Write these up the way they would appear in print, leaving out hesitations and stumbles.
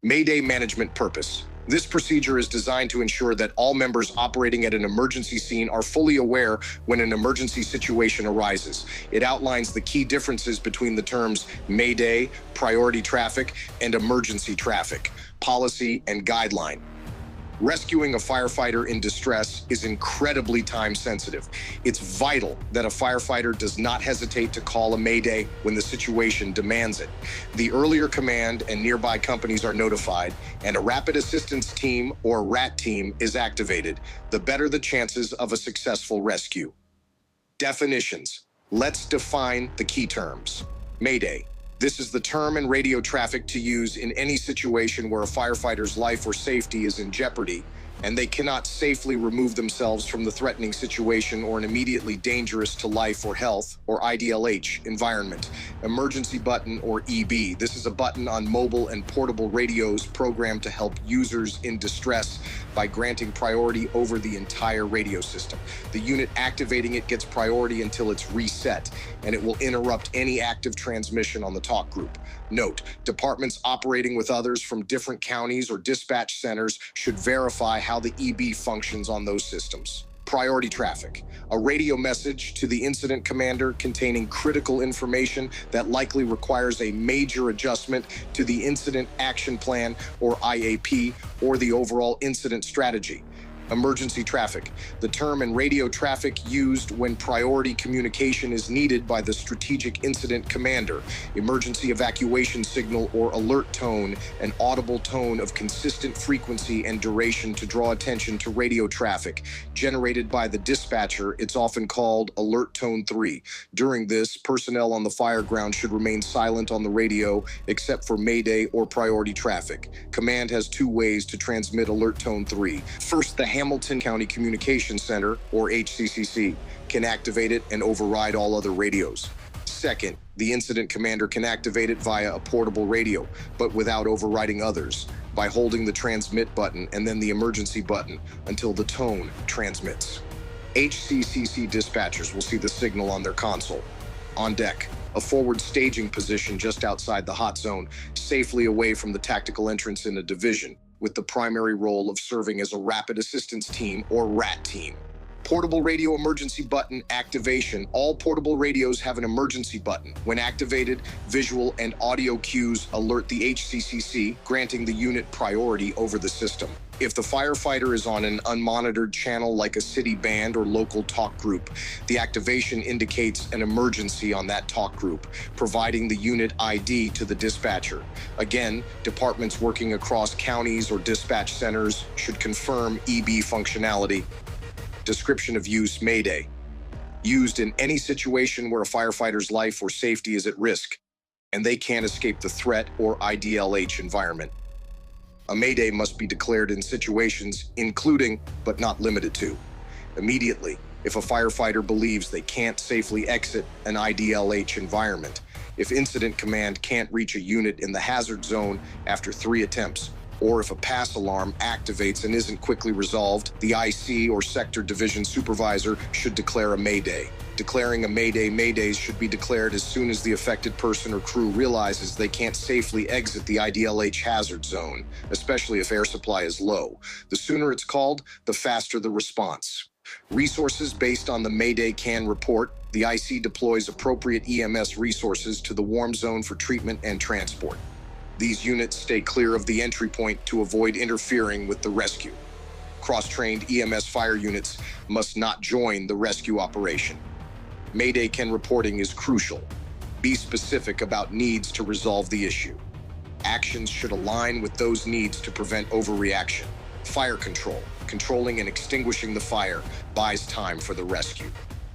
Mayday management purpose. This procedure is designed to ensure that all members operating at an emergency scene are fully aware when an emergency situation arises. It outlines the key differences between the terms Mayday, priority traffic, and emergency traffic, policy, and guideline. Rescuing a firefighter in distress is incredibly time-sensitive. It's vital that a firefighter does not hesitate to call a Mayday when the situation demands it. The earlier command and nearby companies are notified, and a Rapid Assistance Team, or RAT team, is activated, the better the chances of a successful rescue. Definitions. Let's define the key terms. Mayday. This is the term in radio traffic to use in any situation where a firefighter's life or safety is in jeopardy, and they cannot safely remove themselves from the threatening situation or an immediately dangerous to life or health, or IDLH, environment. Emergency button, or EB. This is a button on mobile and portable radios programmed to help users in distress by granting priority over the entire radio system. The unit activating it gets priority until it's reset, and it will interrupt any active transmission on the talk group. Note, departments operating with others from different counties or dispatch centers should verify how the EB functions on those systems. Priority traffic. A radio message to the incident commander containing critical information that likely requires a major adjustment to the incident action plan, or IAP, or the overall incident strategy. Emergency traffic. The term in radio traffic used when priority communication is needed by the strategic incident commander. Emergency evacuation signal or alert tone, an audible tone of consistent frequency and duration to draw attention to radio traffic. Generated by the dispatcher, it's often called alert tone 3. During this, personnel on the fireground should remain silent on the radio except for Mayday or priority traffic. Command has two ways to transmit alert tone 3. First, the Hamilton County Communications Center, or HCCC, can activate it and override all other radios. Second, the incident commander can activate it via a portable radio, but without overriding others, by holding the transmit button and then the emergency button until the tone transmits. HCCC dispatchers will see the signal on their console. On deck, a forward staging position just outside the hot zone, safely away from the tactical entrance in a division, with the primary role of serving as a Rapid Assistance Team, or RAT team. Portable radio emergency button activation. All portable radios have an emergency button. When activated, visual and audio cues alert the HCCC, granting the unit priority over the system. If the firefighter is on an unmonitored channel like a city band or local talk group, the activation indicates an emergency on that talk group, providing the unit ID to the dispatcher. Again, departments working across counties or dispatch centers should confirm EB functionality. Description of use: Mayday. Used in any situation where a firefighter's life or safety is at risk, and they can't escape the threat or IDLH environment. A Mayday must be declared in situations including, but not limited to, immediately, if a firefighter believes they can't safely exit an IDLH environment, if incident command can't reach a unit in the hazard zone after 3 attempts, or if a pass alarm activates and isn't quickly resolved, the IC or sector division supervisor should declare a Mayday. Declaring a Mayday, Maydays should be declared as soon as the affected person or crew realizes they can't safely exit the IDLH hazard zone, especially if air supply is low. The sooner it's called, the faster the response. Resources based on the Mayday CAN report. The IC deploys appropriate EMS resources to the warm zone for treatment and transport. These units stay clear of the entry point to avoid interfering with the rescue. Cross-trained EMS fire units must not join the rescue operation. Mayday CAN reporting is crucial. Be specific about needs to resolve the issue. Actions should align with those needs to prevent overreaction. Fire control. Controlling and extinguishing the fire buys time for the rescue.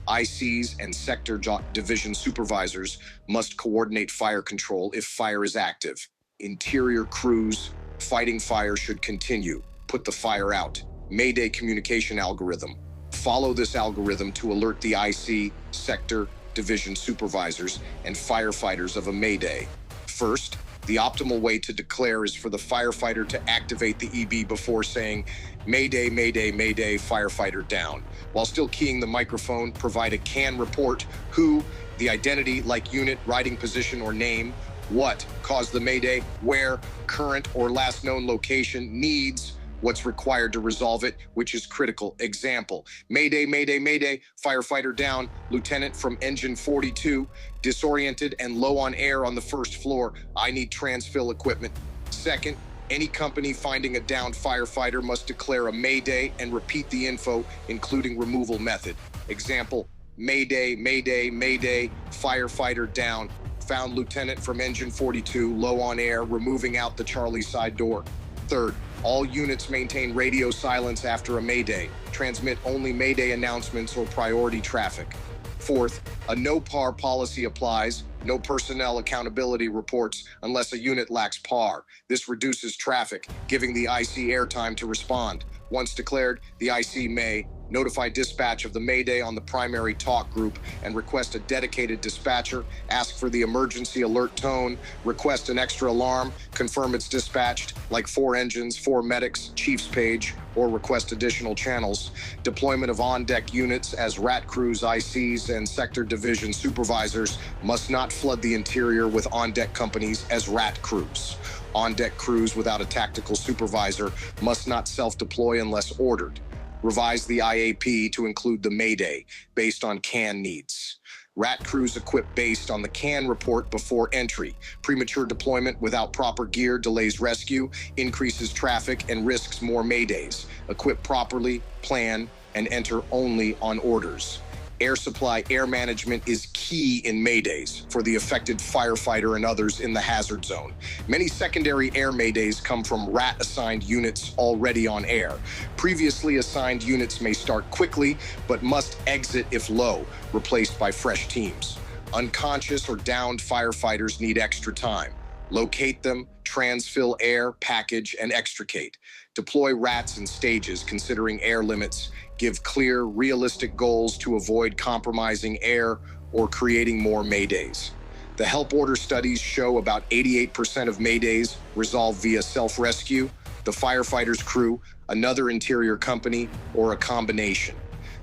ICs and sector division supervisors must coordinate fire control if fire is active. Interior crews fighting fire should continue. Put the fire out. Mayday communication algorithm. Follow this algorithm to alert the IC, sector, division supervisors, and firefighters of a Mayday. First, the optimal way to declare is for the firefighter to activate the EB before saying, "Mayday, Mayday, Mayday, firefighter down." While still keying the microphone, provide a CAN report, who, the identity like unit, riding position, or name, what caused the Mayday, where, current or last known location, needs, what's required to resolve it, which is critical. Example, Mayday, Mayday, Mayday, firefighter down, lieutenant from engine 42, disoriented and low on air on the first floor. I need transfill equipment. Second, any company finding a downed firefighter must declare a Mayday and repeat the info, including removal method. Example, Mayday, Mayday, Mayday, firefighter down. Found lieutenant from engine 42, low on air, removing out the Charlie side door. Third, all units maintain radio silence after a Mayday. Transmit only Mayday announcements or priority traffic. Fourth, a no PAR policy applies, no personnel accountability reports unless a unit lacks PAR. This reduces traffic, giving the IC airtime to respond. Once declared, the IC may notify dispatch of the Mayday on the primary talk group and request a dedicated dispatcher, ask for the emergency alert tone, request an extra alarm, confirm it's dispatched, like 4 engines, 4 medics, chief's page, or request additional channels. Deployment of on-deck units as RAT crews, ICs, and sector division supervisors must not flood the interior with on-deck companies as RAT crews. On-deck crews without a tactical supervisor must not self-deploy unless ordered. Revise the IAP to include the Mayday based on CAN needs. RAT crews equipped based on the CAN report before entry. Premature deployment without proper gear delays rescue, increases traffic, and risks more Maydays. Equip properly, plan, and enter only on orders. Air supply, air management is key in Maydays for the affected firefighter and others in the hazard zone. Many secondary air Maydays come from RAT-assigned units already on air. Previously assigned units may start quickly, but must exit if low, replaced by fresh teams. Unconscious or downed firefighters need extra time. Locate them, transfill air, package, and extricate. Deploy RATs in stages, considering air limits. Give clear, realistic goals to avoid compromising air or creating more Maydays. The help order studies show about 88% of Maydays resolve via self-rescue, the firefighter's crew, another interior company, or a combination.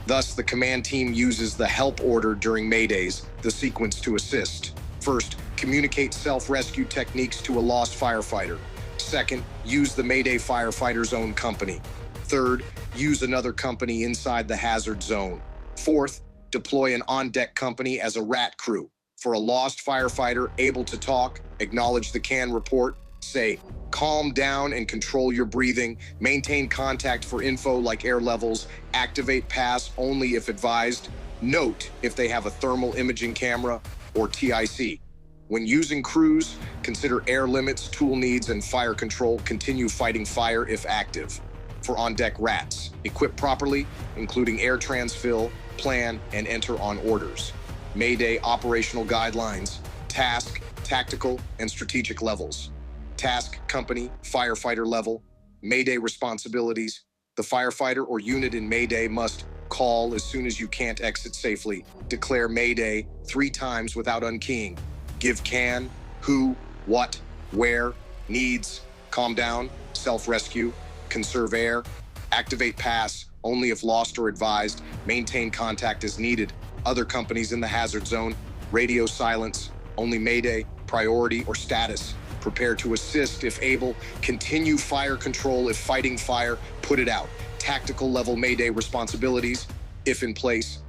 Thus, the command team uses the help order during Maydays, the sequence to assist. First, communicate self-rescue techniques to a lost firefighter. Second, use the Mayday firefighter's own company. Third, use another company inside the hazard zone. Fourth, deploy an on-deck company as a RAT crew. For a lost firefighter able to talk, acknowledge the CAN report, say, calm down and control your breathing, maintain contact for info like air levels, activate pass only if advised, note if they have a thermal imaging camera or TIC. When using crews, consider air limits, tool needs, and fire control. Continue fighting fire if active. For on-deck RATs, equip properly, including air transfill, plan, and enter on orders. Mayday operational guidelines, task, tactical, and strategic levels. Task, company, firefighter level. Mayday responsibilities. The firefighter or unit in Mayday must call as soon as you can't exit safely. Declare Mayday 3 times without unkeying. Give CAN, who, what, where, needs, calm down, self-rescue, conserve air, activate pass only if lost or advised, maintain contact as needed. Other companies in the hazard zone, radio silence, only Mayday, priority or status. Prepare to assist if able, continue fire control if fighting fire, put it out. Tactical level Mayday responsibilities, if in place.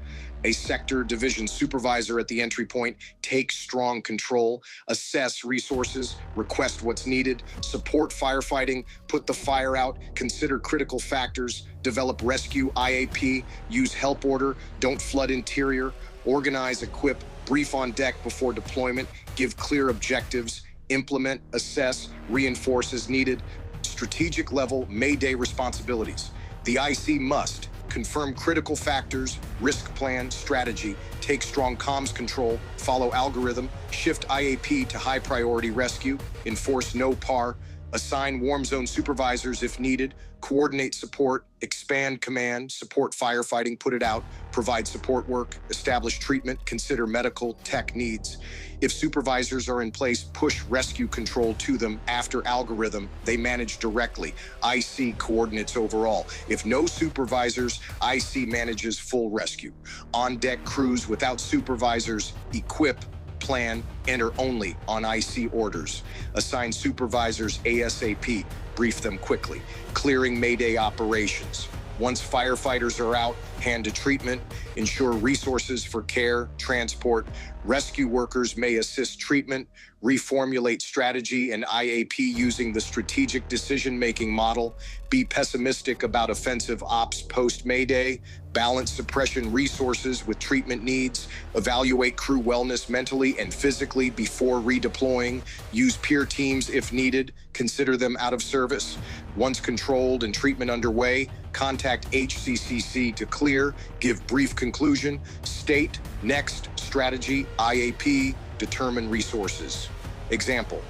A sector division supervisor at the entry point, take strong control, assess resources, request what's needed, support firefighting, put the fire out, consider critical factors, develop rescue IAP, use help order, don't flood interior, organize, equip, brief on deck before deployment, give clear objectives, implement, assess, reinforce as needed. Strategic level Mayday responsibilities. The IC must confirm critical factors, risk plan, strategy, take strong comms control, follow algorithm, shift IAP to high priority rescue, enforce no PAR, assign warm zone supervisors if needed, coordinate support, expand command, support firefighting, put it out, provide support work, establish treatment, consider medical tech needs. If supervisors are in place, push rescue control to them after algorithm, they manage directly. IC coordinates overall. If no supervisors, IC manages full rescue. On-deck crews without supervisors, equip, plan, enter only on IC orders. Assign supervisors ASAP, brief them quickly. Clearing Mayday operations. Once firefighters are out, hand to treatment, ensure resources for care, transport. Rescue workers may assist treatment, reformulate strategy and IAP using the strategic decision-making model. Be pessimistic about offensive ops post-Mayday. Balance suppression resources with treatment needs. Evaluate crew wellness mentally and physically before redeploying. Use peer teams if needed. Consider them out of service. Once controlled and treatment underway, contact HCCC to clear, give brief conclusion, state, next, strategy, IAP, determine resources. Example,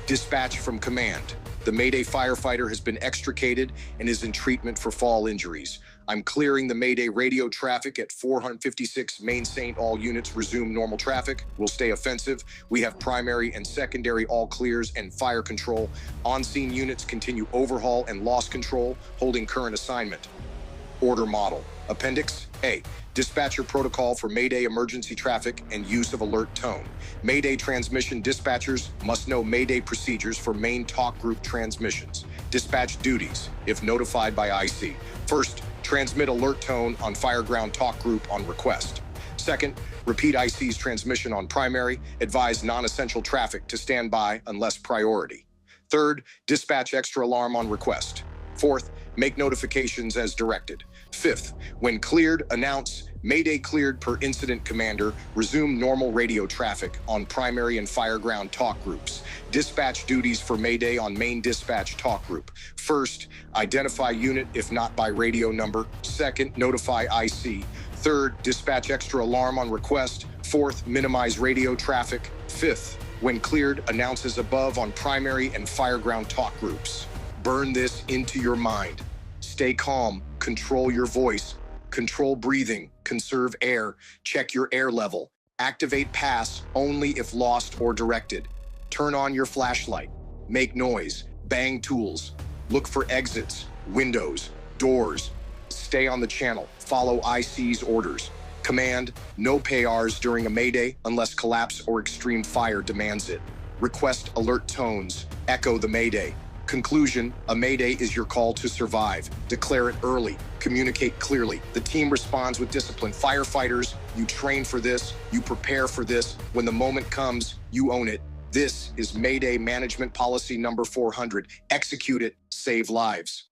dispatch from command. The Mayday firefighter has been extricated and is in treatment for fall injuries. I'm clearing the Mayday radio traffic at 456 Main St. All units resume normal traffic. We'll stay offensive. We have primary and secondary all clears and fire control. On-scene units continue overhaul and loss control, holding current assignment. Order model. Appendix A. Dispatcher protocol for Mayday emergency traffic and use of alert tone. Mayday transmission dispatchers must know Mayday procedures for main talk group transmissions. Dispatch duties, if notified by IC. First, transmit alert tone on fireground talk group on request. Second, repeat IC's transmission on primary, advise non-essential traffic to stand by unless priority. Third, dispatch extra alarm on request. Fourth, make notifications as directed. Fifth, when cleared, announce Mayday cleared per incident commander, resume normal radio traffic on primary and fireground talk groups. Dispatch duties for Mayday on main dispatch talk group. First, identify unit if not by radio number. Second, notify IC. Third, dispatch extra alarm on request. Fourth, minimize radio traffic. Fifth, when cleared, announce as above on primary and fireground talk groups. Burn this into your mind. Stay calm, control your voice, control breathing, conserve air, check your air level. Activate pass only if lost or directed. Turn on your flashlight. Make noise, bang tools. Look for exits, windows, doors. Stay on the channel, follow IC's orders. Command, no PARs during a Mayday unless collapse or extreme fire demands it. Request alert tones, echo the Mayday. Conclusion, a Mayday is your call to survive. Declare it early. Communicate clearly. The team responds with discipline. Firefighters, you train for this. You prepare for this. When the moment comes, you own it. This is Mayday Management Policy number 400. Execute it. Save lives.